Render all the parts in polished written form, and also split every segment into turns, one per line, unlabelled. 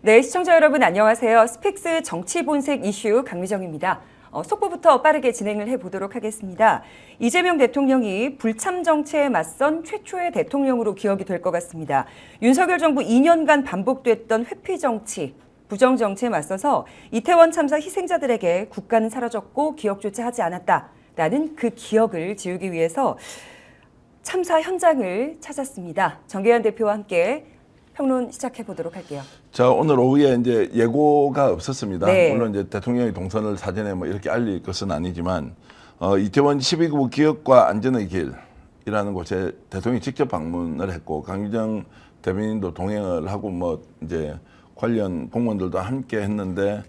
네, 시청자 여러분 안녕하세요. 스픽스 정치본색 이슈 강미정입니다. 속보부터 빠르게 진행을 해보도록 하겠습니다. 이재명 대통령이 불참 정치에 맞선 최초의 대통령으로 기억이 될 것 같습니다. 윤석열 정부 2년간 반복됐던 회피 정치, 부정 정치에 맞서서 이태원 참사 희생자들에게 국가는 사라졌고 기억조차 하지 않았다라는 그 기억을 지우기 위해서 참사 현장을 찾았습니다. 정계현 대표와 함께 평론 시작해 보도록 할게요.
자, 오늘 오후에 이제 예고가 없었습니다.
네.
물론 이제 대통령이 동선을 사전에 뭐 이렇게 알릴 것은 아니지만 이태원 12구 기억과 안전의 길이라는 곳에 대통령이 직접 방문을 했고 강유정 대변인도 동행을 하고 뭐 이제 관련 공무원들도 함께 했는데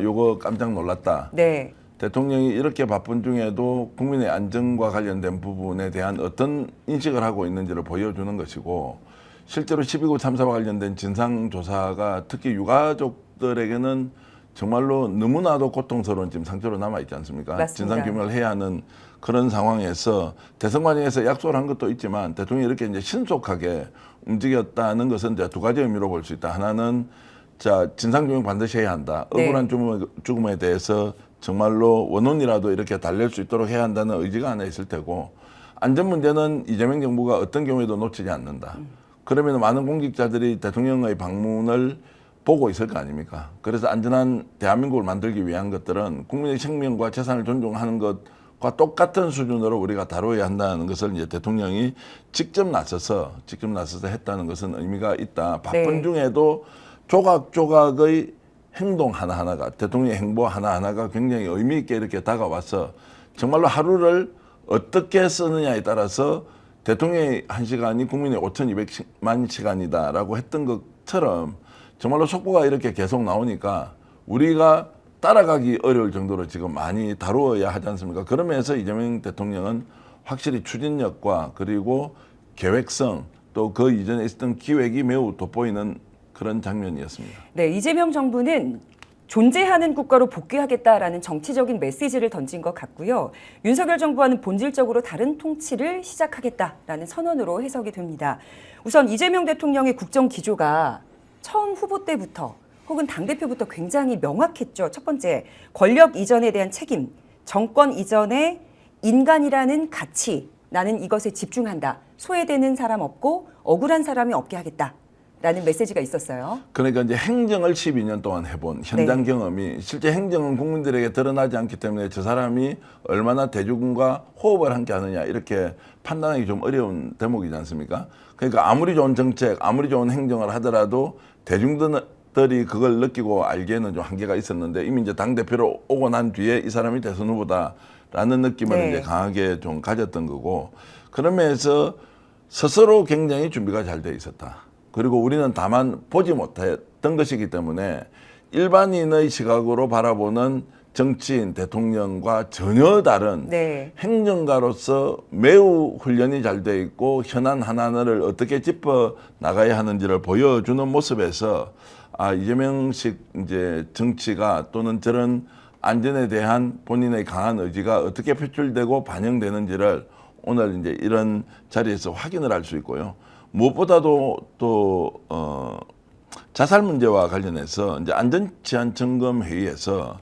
요거 깜짝 놀랐다.
네.
대통령이 이렇게 바쁜 중에도 국민의 안전과 관련된 부분에 대한 어떤 인식을 하고 있는지를 보여주는 것이고 실제로 12구 참사와 관련된 진상조사가 특히 유가족들에게는 정말로 너무나도 고통스러운 지금 상처로 남아있지 않습니까?
맞습니다.
진상규명을 해야 하는 그런 상황에서 대선 과정에서 약속을 한 것도 있지만 대통령이 이렇게 이제 신속하게 움직였다는 것은 이제 두 가지 의미로 볼 수 있다. 하나는 자, 진상규명 반드시 해야 한다.
네.
억울한 죽음에 대해서 정말로 원혼이라도 이렇게 달랠 수 있도록 해야 한다는 의지가 하나 있을 테고 안전 문제는 이재명 정부가 어떤 경우에도 놓치지 않는다. 그러면 많은 공직자들이 대통령의 방문을 보고 있을 거 아닙니까? 그래서 안전한 대한민국을 만들기 위한 것들은 국민의 생명과 재산을 존중하는 것과 똑같은 수준으로 우리가 다뤄야 한다는 것을 이제 대통령이 직접 나서서 했다는 것은 의미가 있다. 바쁜
네.
중에도 조각조각의 행동 하나하나가 대통령의 행보 하나하나가 굉장히 의미 있게 이렇게 다가와서 정말로 하루를 어떻게 쓰느냐에 따라서 대통령의 1시간이 국민의 5,200만 시간이다라고 했던 것처럼 정말로 속보가 이렇게 계속 나오니까 우리가 따라가기 어려울 정도로 지금 많이 다루어야 하지 않습니까? 그러면서 이재명 대통령은 확실히 추진력과 그리고 계획성 또 그 이전에 있었던 기획이 매우 돋보이는 그런 장면이었습니다.
네, 이재명 정부는 존재하는 국가로 복귀하겠다라는 정치적인 메시지를 던진 것 같고요. 윤석열 정부와는 본질적으로 다른 통치를 시작하겠다라는 선언으로 해석이 됩니다. 우선 이재명 대통령의 국정 기조가 처음 후보 때부터 혹은 당대표부터 굉장히 명확했죠. 첫 번째, 권력 이전에 대한 책임, 정권 이전에 인간이라는 가치, 나는 이것에 집중한다. 소외되는 사람 없고 억울한 사람이 없게 하겠다. 라는 메시지가 있었어요.
그러니까 이제 행정을 12년 동안 해본 현장 경험이 실제 행정은 국민들에게 드러나지 않기 때문에 저 사람이 얼마나 대중과 호흡을 함께 하느냐 이렇게 판단하기 좀 어려운 대목이지 않습니까? 그러니까 아무리 좋은 정책, 아무리 좋은 행정을 하더라도 대중들이 그걸 느끼고 알기에는 좀 한계가 있었는데 이미 이제 당대표로 오고 난 뒤에 이 사람이 대선 후보다라는 느낌을 이제 강하게 좀 가졌던 거고 그러면서 스스로 굉장히 준비가 잘 돼 있었다. 그리고 우리는 다만 보지 못했던 것이기 때문에 일반인의 시각으로 바라보는 정치인, 대통령과 전혀 다른 행정가로서 매우 훈련이 잘 돼 있고 현안 하나하나를 어떻게 짚어 나가야 하는지를 보여주는 모습에서 이재명식 이제 정치가 또는 저런 안전에 대한 본인의 강한 의지가 어떻게 표출되고 반영되는지를 오늘 이제 이런 자리에서 확인을 할 수 있고요. 무엇보다도 또 자살 문제와 관련해서 이제 안전치안점검 회의에서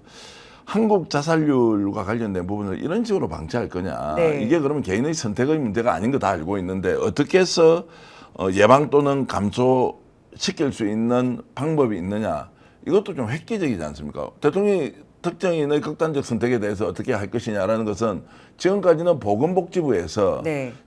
한국 자살률과 관련된 부분을 이런 식으로 방치할 거냐. 이게 그러면 개인의 선택의 문제가 아닌 거 다 알고 있는데 어떻게 해서 예방 또는 감소시킬 수 있는 방법이 있느냐. 이것도 좀 획기적이지 않습니까? 대통령이 특정인의 극단적 선택에 대해서 어떻게 할 것이냐라는 것은 지금까지는 보건복지부에서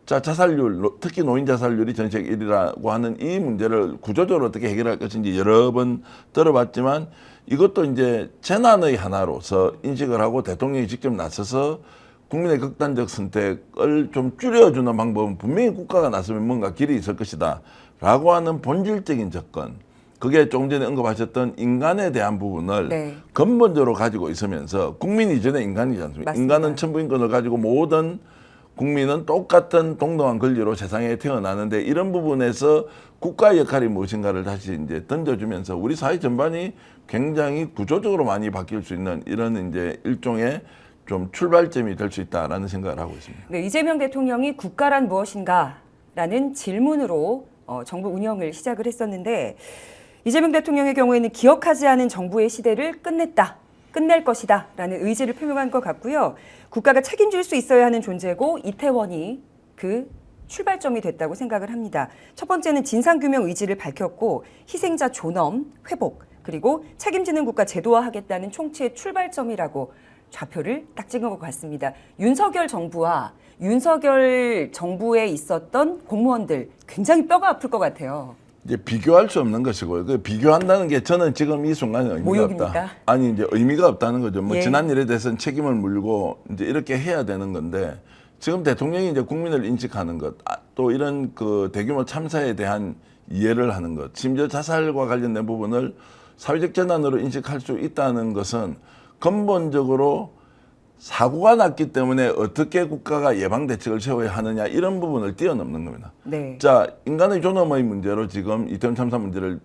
자, 자살률, 특히 노인 자살률이 전 세계 1위라고 하는 이 문제를 구조적으로 어떻게 해결할 것인지 여러 번 들어봤지만 이것도 이제 재난의 하나로서 인식을 하고 대통령이 직접 나서서 국민의 극단적 선택을 좀 줄여주는 방법은 분명히 국가가 나서면 뭔가 길이 있을 것이다 라고 하는 본질적인 접근, 그게 조금 전에 언급하셨던 인간에 대한 부분을 근본적으로 가지고 있으면서 국민 이전의 인간이지 않습니까?
맞습니다.
인간은 천부인권을 가지고 모든 국민은 똑같은 동등한 권리로 세상에 태어나는데 이런 부분에서 국가의 역할이 무엇인가를 다시 이제 던져주면서 우리 사회 전반이 굉장히 구조적으로 많이 바뀔 수 있는 이런 이제 일종의 좀 출발점이 될 수 있다라는 생각을 하고 있습니다.
네, 이재명 대통령이 국가란 무엇인가라는 질문으로 정부 운영을 시작을 했었는데 이재명 대통령의 경우에는 기억하지 않은 정부의 시대를 끝낼 것이다 라는 의지를 표명한 것 같고요. 국가가 책임질 수 있어야 하는 존재고 이태원이 그 출발점이 됐다고 생각을 합니다. 첫 번째는 진상규명 의지를 밝혔고 희생자 존엄, 회복, 그리고 책임지는 국가 제도화하겠다는 총체의 출발점이라고 좌표를 딱 찍은 것 같습니다. 윤석열 정부와 윤석열 정부에 있었던 공무원들 굉장히 뼈가 아플 것 같아요.
이제 비교할 수 없는 것이고요. 그 비교한다는 게 저는 지금 이 순간에 의미가
모욕입니까?
없다. 아니 이제 의미가 없다는 거죠. 뭐
예.
지난 일에 대해서는 책임을 물고 이제 이렇게 해야 되는 건데 지금 대통령이 이제 국민을 인식하는 것, 또 이런 그 대규모 참사에 대한 이해를 하는 것, 심지어 자살과 관련된 부분을 사회적 재난으로 인식할 수 있다는 것은 근본적으로 사고가 났기 때문에 어떻게 국가가 예방 대책을 세워야 하느냐 이런 부분을 뛰어넘는 겁니다.
네.
자, 인간의 존엄의 문제로 지금 이태원 참사 문제를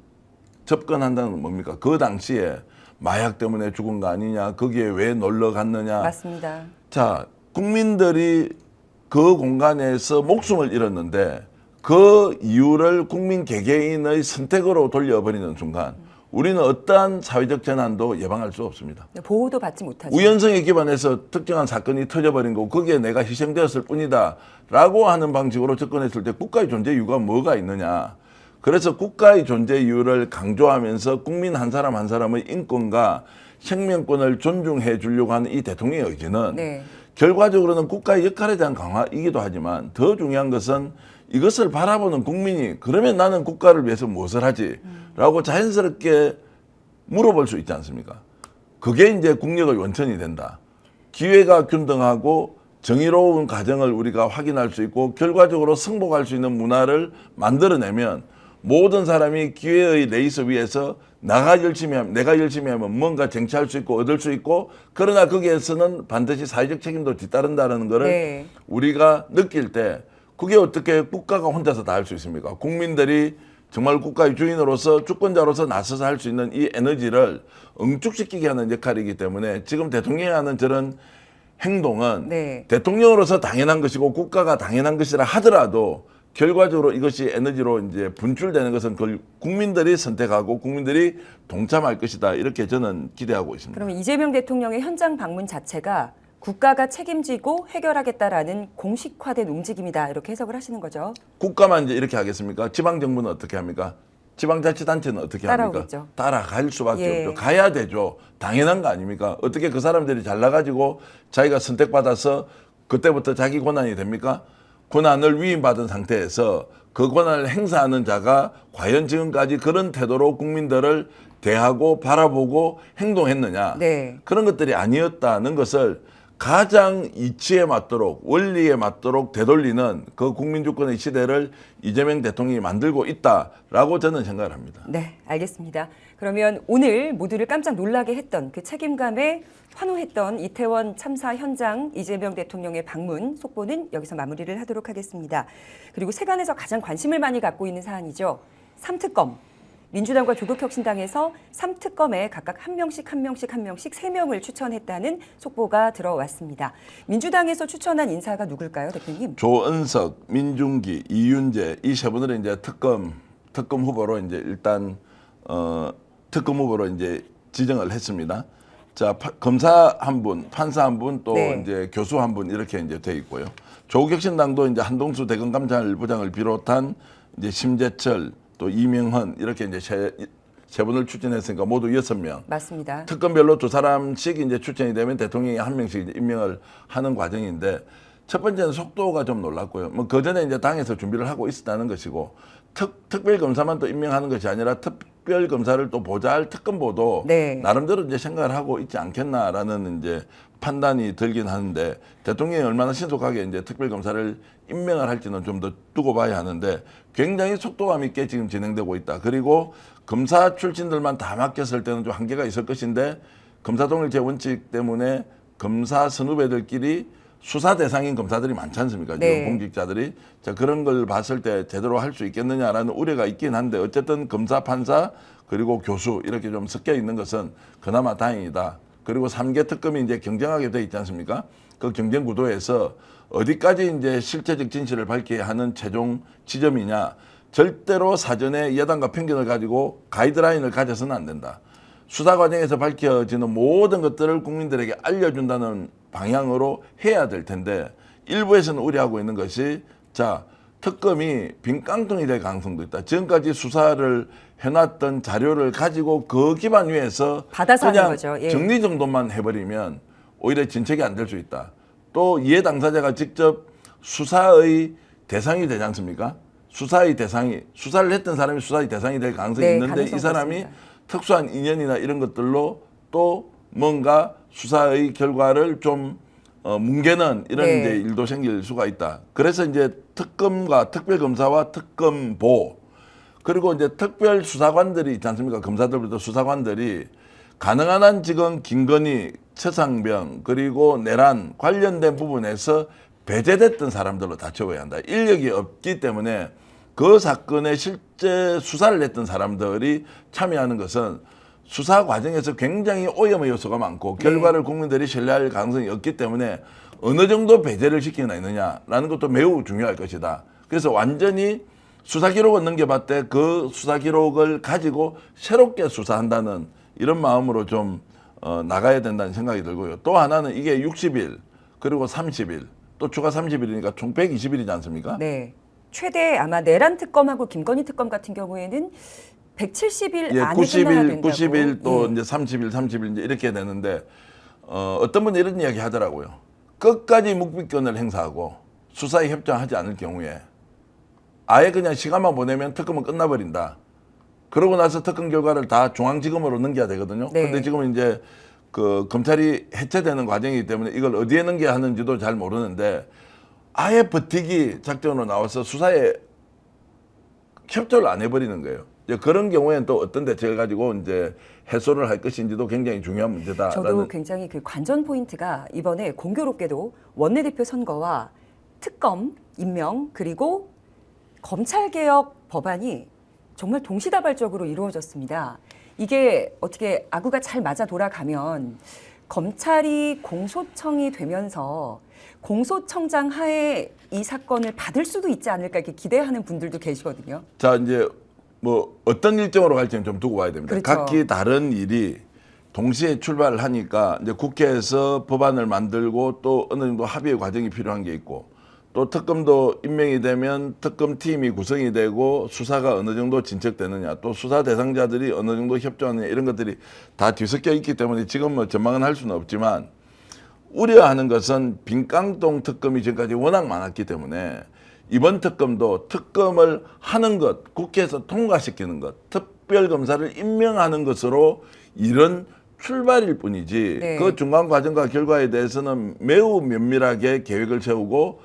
접근한다는 건 뭡니까? 그 당시에 마약 때문에 죽은 거 아니냐, 거기에 왜 놀러 갔느냐.
맞습니다.
자, 국민들이 그 공간에서 목숨을 잃었는데 그 이유를 국민 개개인의 선택으로 돌려버리는 순간 우리는 어떠한 사회적 재난도 예방할 수 없습니다.
보호도 받지 못하죠.
우연성에 기반해서 특정한 사건이 터져버린 거고 거기에 내가 희생되었을 뿐이다 라고 하는 방식으로 접근했을 때 국가의 존재 이유가 뭐가 있느냐. 그래서 국가의 존재 이유를 강조하면서 국민 한 사람 한 사람의 인권과 생명권을 존중해 주려고 하는 이 대통령의 의지는
네.
결과적으로는 국가의 역할에 대한 강화이기도 하지만 더 중요한 것은 이것을 바라보는 국민이 그러면 나는 국가를 위해서 무엇을 하지? 라고 자연스럽게 물어볼 수 있지 않습니까? 그게 이제 국력의 원천이 된다. 기회가 균등하고 정의로운 과정을 우리가 확인할 수 있고 결과적으로 승복할 수 있는 문화를 만들어내면 모든 사람이 기회의 레이스 위에서 내가 열심히 하면 뭔가 쟁취할 수 있고 얻을 수 있고 그러나 거기에서는 반드시 사회적 책임도 뒤따른다는 것을
네.
우리가 느낄 때 그게 어떻게 국가가 혼자서 다 할 수 있습니까? 국민들이 정말 국가의 주인으로서 주권자로서 나서서 할 수 있는 이 에너지를 응축시키게 하는 역할이기 때문에 지금 대통령이 하는 저런 행동은
네.
대통령으로서 당연한 것이고 국가가 당연한 것이라 하더라도 결과적으로 이것이 에너지로 이제 분출되는 것은 그걸 국민들이 선택하고 국민들이 동참할 것이다. 이렇게 저는 기대하고 있습니다.
그러면 이재명 대통령의 현장 방문 자체가 국가가 책임지고 해결하겠다라는 공식화된 움직임이다. 이렇게 해석을 하시는 거죠.
국가만 이제 이렇게 하겠습니까? 지방정부는 어떻게 합니까? 지방자치단체는 어떻게
따라오겠죠.
합니까? 따라갈 수밖에
예.
없죠. 가야 되죠. 당연한 거 아닙니까? 어떻게 그 사람들이 잘나가지고 자기가 선택받아서 그때부터 자기 권한이 됩니까? 권한을 위임받은 상태에서 그 권한을 행사하는 자가 과연 지금까지 그런 태도로 국민들을 대하고 바라보고 행동했느냐.
네.
그런 것들이 아니었다는 것을 가장 이치에 맞도록 원리에 맞도록 되돌리는 그 국민주권의 시대를 이재명 대통령이 만들고 있다라고 저는 생각을 합니다.
네, 알겠습니다. 그러면 오늘 모두를 깜짝 놀라게 했던 그 책임감에 환호했던 이태원 참사 현장 이재명 대통령의 방문 속보는 여기서 마무리를 하도록 하겠습니다. 그리고 세간에서 가장 관심을 많이 갖고 있는 사안이죠. 3특검. 민주당과 조국혁신당에서 3특검에 각각 한 명씩 3명을 추천했다는 속보가 들어왔습니다. 민주당에서 추천한 인사가 누굴까요, 대표님?
조은석, 민중기, 이윤재 이 세 분을 이제 특검 후보로 이제 일단 특검 후보로 이제 지정을 했습니다. 자, 검사 한 분, 판사 한 분, 또
네.
이제 교수 한 분 이렇게 이제 돼 있고요. 조국혁신당도 이제 한동수 대검감찰부장을 비롯한 이제 심재철 또 이명헌 이렇게 이제 세 분을 추천했으니까 모두 6명.
맞습니다.
특검별로 2사람씩 이제 추천이 되면 대통령이 한 명씩 이제 임명을 하는 과정인데 첫 번째는 속도가 좀 놀랐고요. 뭐 그 전에 이제 당에서 준비를 하고 있었다는 것이고 특별 검사만 또 임명하는 것이 아니라 특별 검사를 또 보좌할 특검보도
네.
나름대로 이제 생각을 하고 있지 않겠나라는 이제 판단이 들긴 하는데 대통령이 얼마나 신속하게 이제 특별 검사를 임명을 할지는 좀 더 두고 봐야 하는데 굉장히 속도감 있게 지금 진행되고 있다. 그리고 검사 출신들만 다 맡겼을 때는 좀 한계가 있을 것인데 검사 동일체 원칙 때문에 검사 선후배들끼리 수사 대상인 검사들이 많지 않습니까?
네.
지금 공직자들이. 자, 그런 걸 봤을 때 제대로 할 수 있겠느냐라는 우려가 있긴 한데 어쨌든 검사, 판사 그리고 교수 이렇게 좀 섞여 있는 것은 그나마 다행이다. 그리고 3개 특검이 이제 경쟁하게 돼 있지 않습니까? 그 경쟁 구도에서 어디까지 이제 실체적 진실을 밝혀야 하는 최종 지점이냐. 절대로 사전에 여당과 편견을 가지고 가이드라인을 가져서는 안 된다. 수사 과정에서 밝혀지는 모든 것들을 국민들에게 알려준다는 방향으로 해야 될 텐데 일부에서는 우려하고 있는 것이 자 특검이 빈 깡통이 될 가능성도 있다. 지금까지 수사를 해놨던 자료를 가지고 그 기반 위에서
받아서 하는
그냥
거죠. 예.
정리 정도만 해버리면 오히려 진척이 안 될 수 있다. 또 이해 당사자가 직접 수사의 대상이 되지 않습니까? 수사의 대상이 수사를 했던 사람이 수사의 대상이 될 가능성이
네,
있는데
가능성
이 사람이
있습니다.
특수한 인연이나 이런 것들로 또 뭔가 수사의 결과를 좀 뭉개는 이런
네.
이제 일도 생길 수가 있다. 그래서 이제 특검과 특별검사와 특검보 그리고 이제 특별 수사관들이 있지 않습니까? 검사들부터 수사관들이 가능한 한 지금 김건희, 최상병 그리고 내란 관련된 부분에서 배제됐던 사람들로 다 채워야 한다. 인력이 없기 때문에 그 사건에 실제 수사를 했던 사람들이 참여하는 것은 수사 과정에서 굉장히 오염의 요소가 많고 결과를 국민들이 신뢰할 가능성이 없기 때문에 어느 정도 배제를 시켜내느냐라는 것도 매우 중요할 것이다. 그래서 완전히 수사 기록을 넘겨봤대 그 수사 기록을 가지고 새롭게 수사한다는 이런 마음으로 좀 나가야 된다는 생각이 들고요. 또 하나는 이게 60일 그리고 30일 또 추가 30일이니까 총 120일이지 않습니까?
네. 최대 아마 내란 특검하고 김건희 특검 같은 경우에는 170일
예,
안에 끝나야
90일,
된다고.
90일 또
예.
이제 30일 이제 이렇게 되는데 어떤 분이 이런 이야기 하더라고요. 끝까지 묵비권을 행사하고 수사에 협조하지 않을 경우에 아예 그냥 시간만 보내면 특검은 끝나버린다. 그러고 나서 특검 결과를 다 중앙지검으로 넘겨야 되거든요.
네.
근데 지금은 이제 그 검찰이 해체되는 과정이기 때문에 이걸 어디에 넘겨야 하는지도 잘 모르는데 아예 버티기 작전으로 나와서 수사에 협조를 안 해버리는 거예요. 이제 그런 경우에는 또 어떤 대책을 가지고 이제 해소를 할 것인지도 굉장히 중요한 문제다.
저도 굉장히 그 관전 포인트가 이번에 공교롭게도 원내대표 선거와 특검 임명 그리고 검찰개혁 법안이 정말 동시다발적으로 이루어졌습니다. 이게 어떻게 아구가 잘 맞아 돌아가면 검찰이 공소청이 되면서 공소청장 하에 이 사건을 받을 수도 있지 않을까 이렇게 기대하는 분들도 계시거든요.
자 이제 뭐 어떤 일정으로 갈지는 좀 두고 봐야 됩니다.
그렇죠.
각기 다른 일이 동시에 출발을 하니까 이제 국회에서 법안을 만들고 또 어느 정도 합의의 과정이 필요한 게 있고 또 특검도 임명이 되면 특검팀이 구성이 되고 수사가 어느 정도 진척되느냐 또 수사 대상자들이 어느 정도 협조하느냐 이런 것들이 다 뒤섞여 있기 때문에 지금 뭐 전망은 할 수는 없지만 우려하는 것은 빈깡통 특검이 지금까지 워낙 많았기 때문에 이번 특검도 특검을 하는 것, 국회에서 통과시키는 것, 특별검사를 임명하는 것으로 이런 출발일 뿐이지
네.
그 중간 과정과 결과에 대해서는 매우 면밀하게 계획을 세우고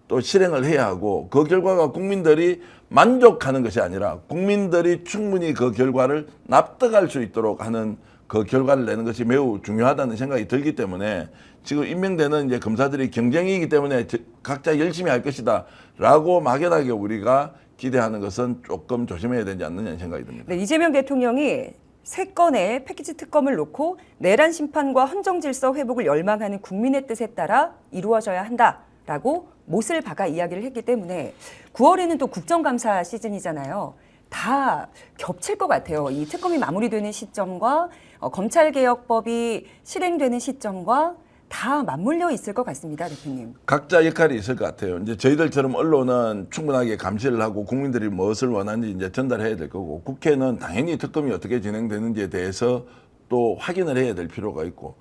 또 실행을 해야 하고 그 결과가 국민들이 만족하는 것이 아니라 국민들이 충분히 그 결과를 납득할 수 있도록 하는 그 결과를 내는 것이 매우 중요하다는 생각이 들기 때문에 지금 임명되는 이제 검사들이 경쟁이기 때문에 각자 열심히 할 것이다라고 막연하게 우리가 기대하는 것은 조금 조심해야 되지 않느냐 생각이 듭니다.
네, 이재명 대통령이 3건의 패키지 특검을 놓고 내란 심판과 헌정 질서 회복을 열망하는 국민의 뜻에 따라 이루어져야 한다라고 못을 박아 이야기를 했기 때문에 9월에는 또 국정감사 시즌이잖아요. 다 겹칠 것 같아요. 이 특검이 마무리되는 시점과 검찰개혁법이 실행되는 시점과 다 맞물려 있을 것 같습니다, 대표님.
각자 역할이 있을 것 같아요. 이제 저희들처럼 언론은 충분하게 감시를 하고 국민들이 무엇을 원하는지 이제 전달해야 될 거고 국회는 당연히 특검이 어떻게 진행되는지에 대해서 또 확인을 해야 될 필요가 있고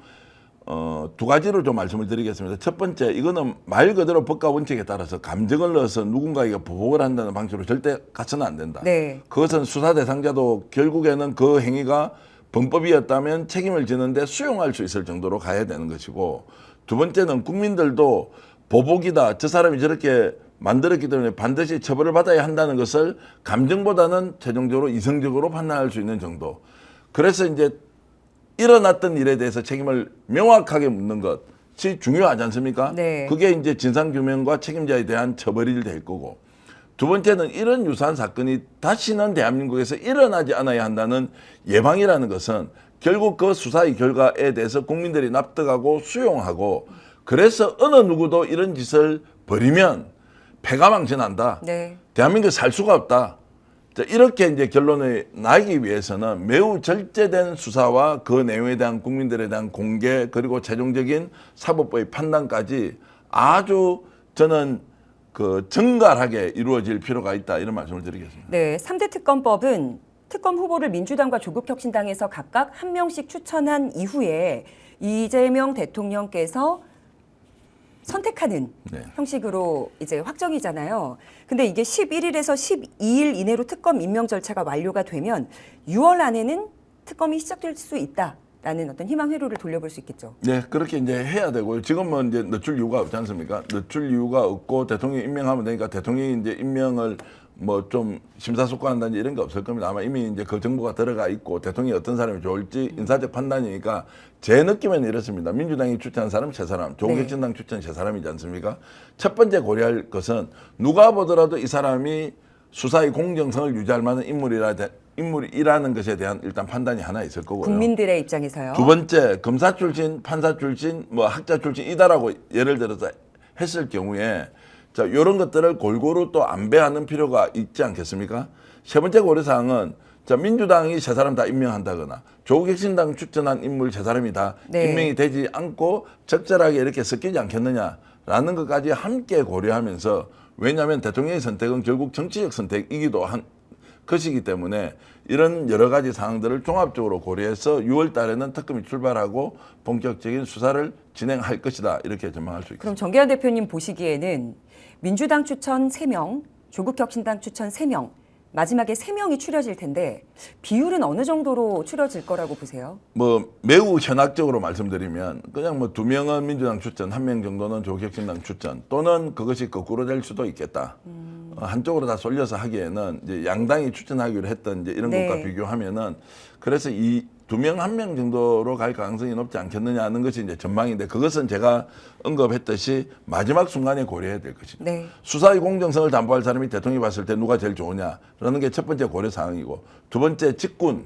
두 가지로 좀 말씀을 드리겠습니다. 첫 번째, 이거는 말 그대로 법과 원칙에 따라서 감정을 넣어서 누군가에게 보복을 한다는 방식으로 절대 가서는 안 된다.
네.
그것은 수사 대상자도 결국에는 그 행위가 범법이었다면 책임을 지는데 수용할 수 있을 정도로 가야 되는 것이고 두 번째는 국민들도 보복이다. 저 사람이 저렇게 만들었기 때문에 반드시 처벌을 받아야 한다는 것을 감정보다는 최종적으로 이성적으로 판단할 수 있는 정도. 그래서 이제 일어났던 일에 대해서 책임을 명확하게 묻는 것이 중요하지 않습니까?
네.
그게 이제 진상규명과 책임자에 대한 처벌이 될 거고 두 번째는 이런 유사한 사건이 다시는 대한민국에서 일어나지 않아야 한다는 예방이라는 것은 결국 그 수사의 결과에 대해서 국민들이 납득하고 수용하고 그래서 어느 누구도 이런 짓을 벌이면 패가 망신한다.
네.
대한민국에 살 수가 없다. 자, 이렇게 이제 결론이 나기 위해서는 매우 절제된 수사와 그 내용에 대한 국민들에 대한 공개 그리고 최종적인 사법부의 판단까지 아주 저는 그 정갈하게 이루어질 필요가 있다 이런 말씀을 드리겠습니다.
네, 3대 특검법은 특검 후보를 민주당과 조국혁신당에서 각각 한 명씩 추천한 이후에 이재명 대통령께서 선택하는
네.
형식으로 이제 확정이잖아요. 근데 이게 11일에서 12일 이내로 특검 임명 절차가 완료가 되면 6월 안에는 특검이 시작될 수 있다라는 어떤 희망 회로를 돌려볼 수 있겠죠.
네, 그렇게 이제 해야 되고요. 지금은 이제 늦출 이유가 없지 않습니까? 늦출 이유가 없고 대통령이 임명하면 되니까 대통령이 이제 임명을 뭐 좀 심사숙고한다든지 이런 게 없을 겁니다. 아마 이미 이제 그 정보가 들어가 있고 대통령이 어떤 사람이 좋을지 인사적 판단이니까 제 느낌에는 이렇습니다. 민주당이 추천한 사람 세 사람, 조국혁신당 추천 세 사람이지 않습니까? 첫 번째 고려할 것은 누가 보더라도 이 사람이 수사의 공정성을 유지할 만한 인물이라는 것에 대한 일단 판단이 하나 있을 거고요.
국민들의 입장에서요.
두 번째, 검사 출신, 판사 출신, 뭐 학자 출신이다라고 예를 들어서 했을 경우에 자, 이런 것들을 골고루 또 안배하는 필요가 있지 않겠습니까? 세 번째 고려사항은 자, 민주당이 세 사람 다 임명한다거나 조국혁신당 추천한 인물 세 사람이 다
네.
임명이 되지 않고 적절하게 이렇게 섞이지 않겠느냐라는 것까지 함께 고려하면서 왜냐하면 대통령의 선택은 결국 정치적 선택이기도 한 것이기 때문에 이런 여러 가지 사항들을 종합적으로 고려해서 6월 달에는 특검이 출발하고 본격적인 수사를 진행할 것이다. 이렇게 전망할 수 있습니다.
그럼 정계환 대표님 보시기에는 민주당 추천 3명, 조국혁신당 추천 3명, 마지막에 3명이 추려질 텐데 비율은 어느 정도로 추려질 거라고 보세요?
뭐 매우 현학적으로 말씀드리면 그냥 뭐 2명은 민주당 추천, 1명 정도는 조국혁신당 추천 또는 그것이 거꾸로 될 수도 있겠다. 한쪽으로 다 쏠려서 하기에는 이제 양당이 추천하기로 했던 이제 이런
네.
것과 비교하면은 그래서 이 2명, 1명 정도로 갈 가능성이 높지 않겠느냐 하는 것이 이제 전망인데 그것은 제가 언급했듯이 마지막 순간에 고려해야 될 것입니다.
네.
수사의 공정성을 담보할 사람이 대통령이 봤을 때 누가 제일 좋으냐라는 게 첫 번째 고려 사항이고 두 번째 직군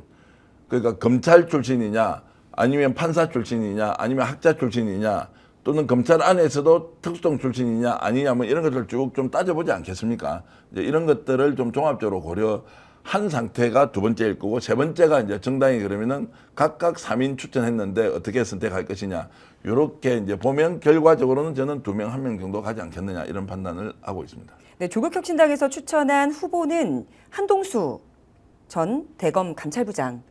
그러니까 검찰 출신이냐 아니면 판사 출신이냐 아니면 학자 출신이냐 또는 검찰 안에서도 특수통 출신이냐 아니냐 뭐 이런 것들 쭉 좀 따져보지 않겠습니까? 이제 이런 것들을 좀 종합적으로 고려한 상태가 두 번째일 거고 세 번째가 이제 정당이 그러면은 각각 3인 추천했는데 어떻게 선택할 것이냐 이렇게 이제 보면 결과적으로는 저는 2명, 1명 정도 가지 않겠느냐 이런 판단을 하고 있습니다.
네, 조국혁신당에서 추천한 후보는 한동수 전 대검 감찰부장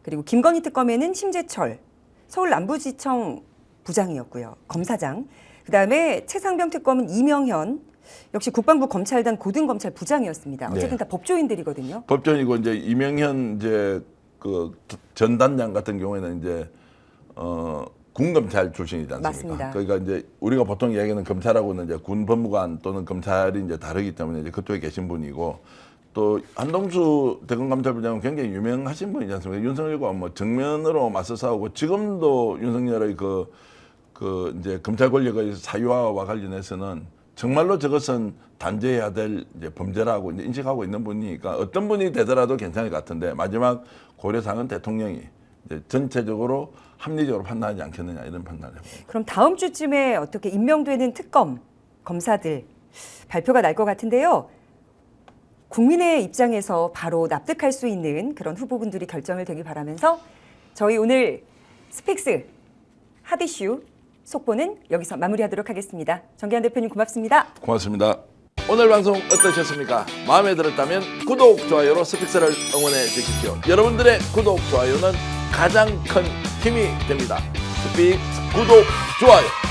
그리고 김건희 특검에는 심재철 서울 남부지청 부장이었고요. 검사장. 그다음에 최상병 특검은 이명현 역시 국방부 검찰단 고등검찰 부장이었습니다. 어쨌든
네.
다 법조인들이거든요.
법전이고 이제 이명현 이제 그 전단장 같은 경우에는 이제 군검찰 출신이지 않습니까?
맞습니다.
그러니까 이제 우리가 보통 이야기하는 검찰하고는 이제 군 법무관 또는 검찰이 이제 다르기 때문에 이제 그쪽에 계신 분이고 또 한동수 대검감찰부장은 굉장히 유명하신 분이지 않습니까? 윤석열과 뭐 정면으로 맞서 싸우고 지금도 윤석열의 그 이제 검찰 권력의 사유화와 관련해서는 정말로 저것은 단죄해야 될 이제 범죄라고 이제 인식하고 있는 분이니까 어떤 분이 되더라도 괜찮을 것 같은데 마지막 고려사항은 대통령이 이제 전체적으로 합리적으로 판단하지 않겠느냐 이런 판단을 해봅니다.
그럼 다음 주쯤에 어떻게 임명되는 특검 검사들 발표가 날 것 같은데요. 국민의 입장에서 바로 납득할 수 있는 그런 후보분들이 결정을 되길 바라면서 저희 오늘 스픽스 핫 이슈 속보는 여기서 마무리하도록 하겠습니다. 정계환 대표님 고맙습니다.
고맙습니다. 오늘 방송 어떠셨습니까? 마음에 들었다면 구독, 좋아요로 스픽스를 응원해 주십시오. 여러분들의 구독, 좋아요는 가장 큰 힘이 됩니다. 스픽스 구독, 좋아요.